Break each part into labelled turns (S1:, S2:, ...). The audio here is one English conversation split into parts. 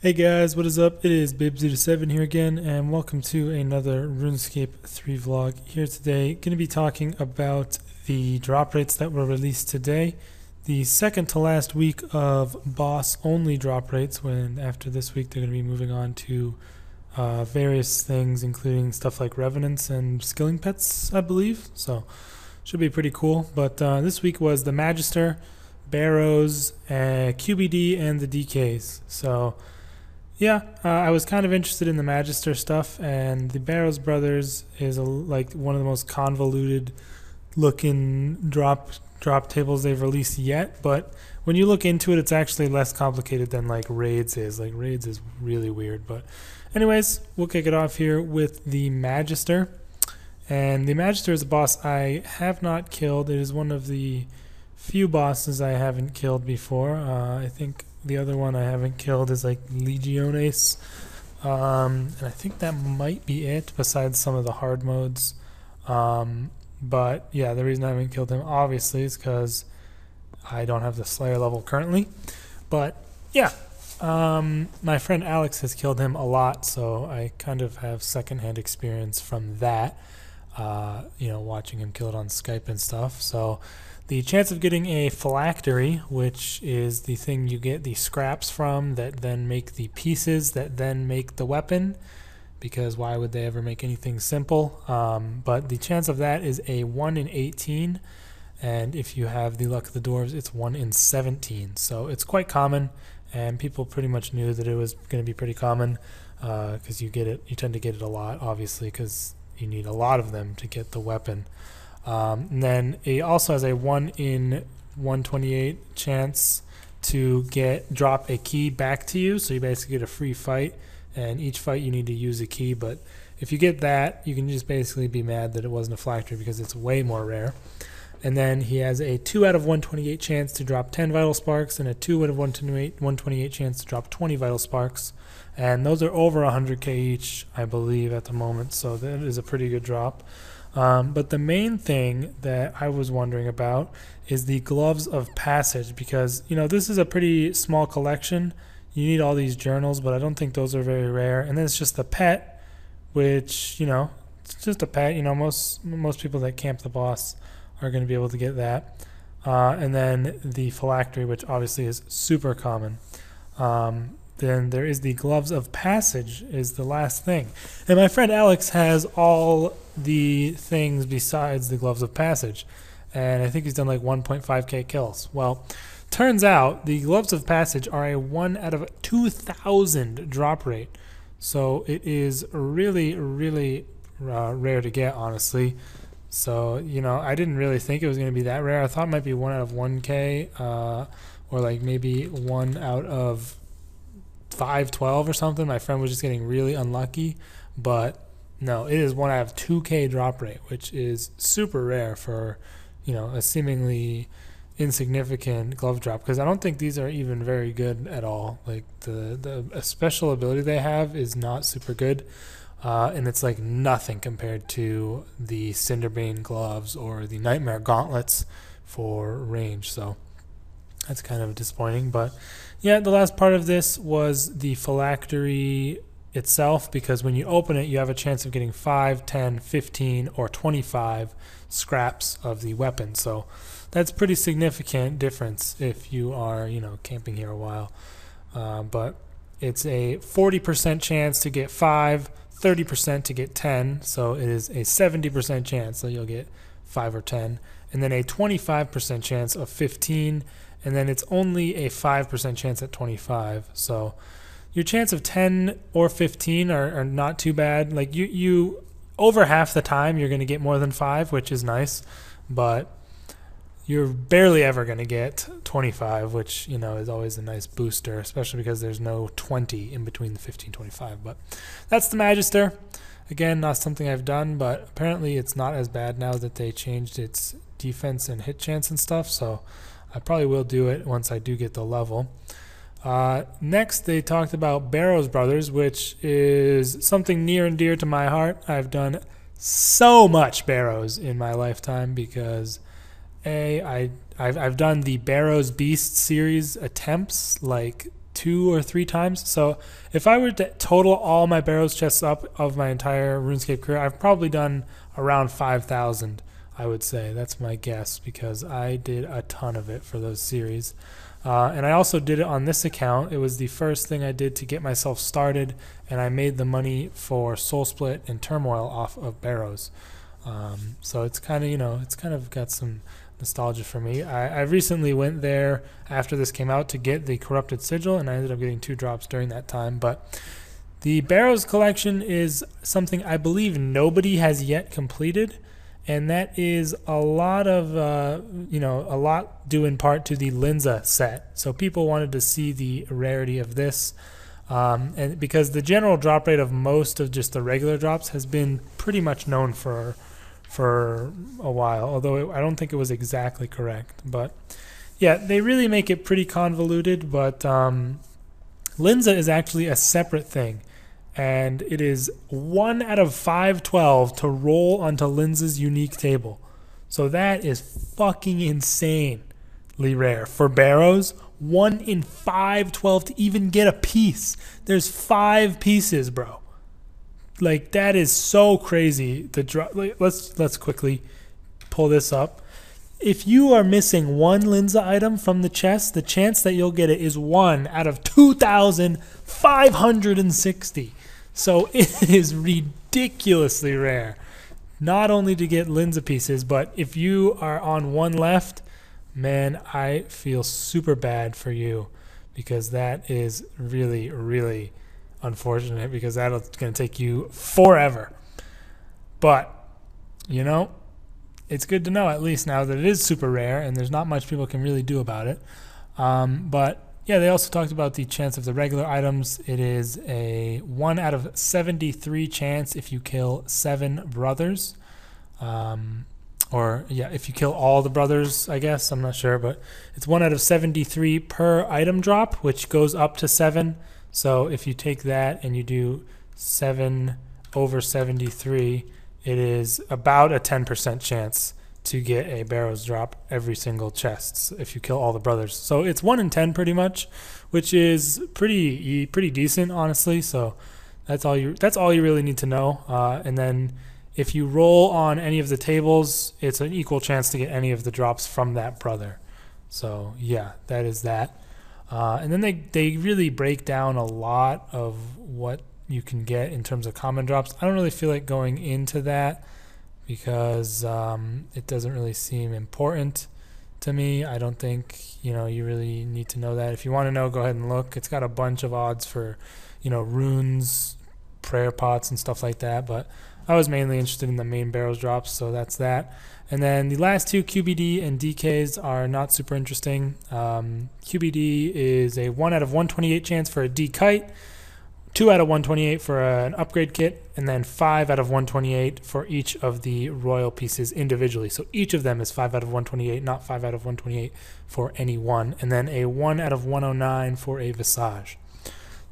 S1: Hey guys, what is up? It is Bibs07 here again, and welcome to another RuneScape 3 vlog. Here today, going to be talking about the drop rates that were released today. The second to last week of boss-only drop rates, when after this week they're going to be moving on to various things, including stuff like Revenants and Skilling Pets, I believe. So, should be pretty cool. But this week was the Magister, Barrows, QBD, and the DKs. So, yeah, I was kind of interested in the Magister stuff, and the Barrows Brothers is like one of the most convoluted looking drop tables they've released yet. But when you look into it, it's actually less complicated than like Raids is. Like Raids is really weird. But anyways, we'll kick it off here with the Magister. And the Magister is a boss I have not killed. It is one of the few bosses I haven't killed before. I think the other one I haven't killed is like Legiones, and I think that might be it besides some of the hard modes. But yeah, the reason I haven't killed him obviously is because I don't have the Slayer level currently. But yeah, my friend Alex has killed him a lot, so I kind of have secondhand experience from that. Watching him kill it on Skype and stuff. So the chance of getting a phylactery, which is the thing you get the scraps from that then make the pieces that then make the weapon, because why would they ever make anything simple? But the chance of that is a 1 in 18, and if you have the luck of the dwarves, it's 1 in 17. So it's quite common, and people pretty much knew that it was going to be pretty common, because you tend to get it a lot, obviously, because you need a lot of them to get the weapon. And then it also has a 1 in 128 chance to drop a key back to you, so you basically get a free fight, and each fight you need to use a key. But if you get that, you can just basically be mad that it wasn't a phylactery because it's way more rare. And then he has a 2 out of 128 chance to drop 10 vital sparks and a 2 out of 128 chance to drop 20 vital sparks, and those are over 100k each, I believe, at the moment, so that is a pretty good drop. But the main thing that I was wondering about is the Gloves of Passage, because, this is a pretty small collection. You need all these journals, but I don't think those are very rare. And then it's just the pet, which, it's just a pet. Most people that camp the boss are going to be able to get that. And then the phylactery, which obviously is super common. Then there is the Gloves of Passage is the last thing. And my friend Alex has all the things besides the Gloves of Passage. And I think he's done like 1.5k kills. Well, turns out the Gloves of Passage are a 1 out of 2,000 drop rate. So it is really, really rare to get, honestly. So, I didn't really think it was going to be that rare. I thought it might be 1 out of 1k, or like maybe 1 out of 512 or something. My friend was just getting really unlucky, but no, it is 1 out of 2k drop rate, which is super rare for a seemingly insignificant glove drop, because I don't think these are even very good at all. Like the special ability they have is not super good, and it's like nothing compared to the Cinderbane gloves or the Nightmare gauntlets for range. So that's kind of disappointing. But yeah, the last part of this was the phylactery itself, because when you open it, you have a chance of getting 5, 10, 15, or 25 scraps of the weapon. So that's pretty significant difference if you are, camping here a while. But it's a 40% chance to get 5, 30% to get 10. So it is a 70% chance that you'll get 5 or 10, and then a 25% chance of 15. And then it's only a 5% chance at 25. So your chance of 10 or 15 are not too bad. Like you over half the time you're going to get more than 5, which is nice, but you're barely ever going to get 25, which, is always a nice booster, especially because there's no 20 in between the 15 and 25. But that's the Magister. Again, not something I've done, but apparently it's not as bad now that they changed its defense and hit chance and stuff. So I probably will do it once I do get the level. Next, they talked about Barrows Brothers, which is something near and dear to my heart. I've done so much Barrows in my lifetime because I've done the Barrows Beast series attempts like 2 or 3 times. So if I were to total all my Barrows chests up of my entire RuneScape career, I've probably done around 5,000, I would say. That's my guess, because I did a ton of it for those series. And I also did it on this account. It was the first thing I did to get myself started, and I made the money for Soul Split and Turmoil off of Barrows. So it's kind of, it's kind of got some nostalgia for me. I recently went there after this came out to get the Corrupted Sigil, and I ended up getting 2 drops during that time. But the Barrows collection is something I believe nobody has yet completed, and that is a lot of, a lot due in part to the Linza set. So people wanted to see the rarity of this, and because the general drop rate of most of just the regular drops has been pretty much known for a while, although I don't think it was exactly correct. But yeah, they really make it pretty convoluted. But Linza is actually a separate thing, and it is 1 out of 512 to roll onto Linza's unique table. So that is fucking insanely rare for Barrows. 1 in 512 to even get a piece. There's 5 pieces, bro. Like, that is so crazy. Let's quickly pull this up. If you are missing 1 Linza item from the chest, the chance that you'll get it is 1 out of 2,560. So it is ridiculously rare. Not only to get Linza pieces, but if you are on 1 left, man, I feel super bad for you, because that is really, really unfortunate, because that's going to take you forever. But it's good to know at least now that it is super rare and there's not much people can really do about it. But yeah, they also talked about the chance of the regular items. It is a 1 out of 73 chance if you kill 7 brothers, or yeah, if you kill all the brothers, I guess, I'm not sure, but it's 1 out of 73 per item drop, which goes up to 7. So if you take that and you do 7 over 73, it is about a 10% chance to get a Barrows drop every single chest if you kill all the brothers. So it's 1 in 10 pretty much, which is pretty decent, honestly. So that's all you really need to know. And then if you roll on any of the tables, it's an equal chance to get any of the drops from that brother. So yeah, that is that. And then they really break down a lot of what you can get in terms of common drops. I don't really feel like going into that, because it doesn't really seem important to me. I don't think you really need to know that. If you want to know, go ahead and look. It's got a bunch of odds for runes, prayer pots, and stuff like that. But I was mainly interested in the main Barrows drops, so that's that. And then the last 2, QBD and DKs, are not super interesting. QBD is a 1 out of 128 chance for a D kite, 2 out of 128 for an upgrade kit, and then 5 out of 128 for each of the royal pieces individually. So each of them is 5 out of 128, not 5 out of 128 for any one. And then a 1 out of 109 for a Visage.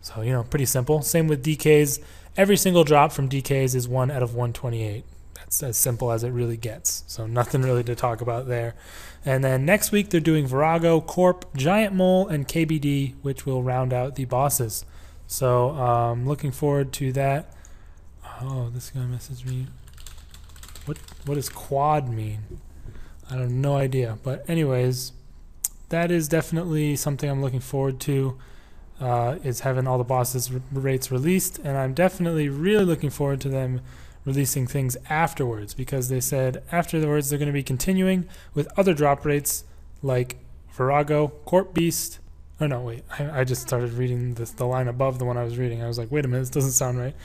S1: So, pretty simple. Same with DKs. Every single drop from DKs is 1 out of 128. That's as simple as it really gets. So nothing really to talk about there. And then next week they're doing Virago, Corp, Giant Mole, and KBD, which will round out the bosses. So looking forward to that. Oh, this guy messaged me. What does quad mean? I have no idea. But anyways, that is definitely something I'm looking forward to. Is having all the bosses rates released, and I'm definitely really looking forward to them releasing things afterwards, because they said afterwards they're going to be continuing with other drop rates like Virago, Corp Beast. Oh no, wait, I just started reading the line above the one I was reading. I was like, wait a minute, this doesn't sound right.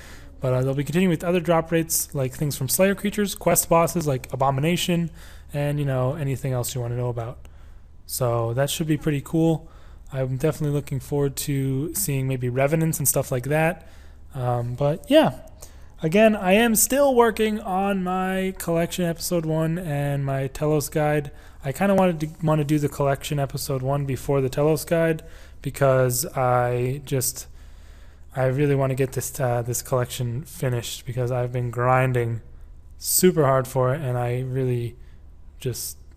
S1: But they'll be continuing with other drop rates like things from Slayer creatures, quest bosses like Abomination, and anything else you want to know about. So that should be pretty cool. I'm definitely looking forward to seeing maybe Revenants and stuff like that. But yeah, again, I am still working on my collection episode 1 and my Telos guide. I kind of want to do the collection episode 1 before the Telos guide, because I really want to get this collection finished, because I've been grinding super hard for it, and I really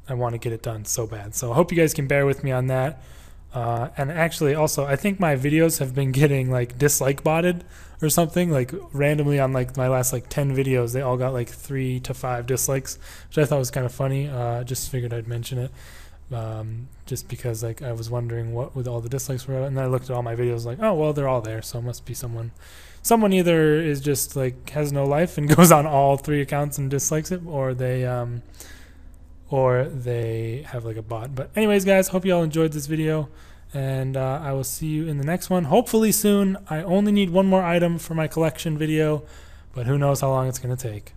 S1: I want to get it done so bad. So I hope you guys can bear with me on that. And actually, also, I think my videos have been getting like dislike botted or something. Like randomly on like my last like 10 videos, they all got like 3 to 5 dislikes, which I thought was kind of funny. Just figured I'd mention it, just because like I was wondering what with all the dislikes were, and then I looked at all my videos like, oh well, they're all there, so it must be someone either is just like has no life and goes on all 3 accounts and dislikes it, or they have like a bot. But anyways, guys, hope you all enjoyed this video, and I will see you in the next one, hopefully soon. I only need one more item for my collection video, but who knows how long it's going to take.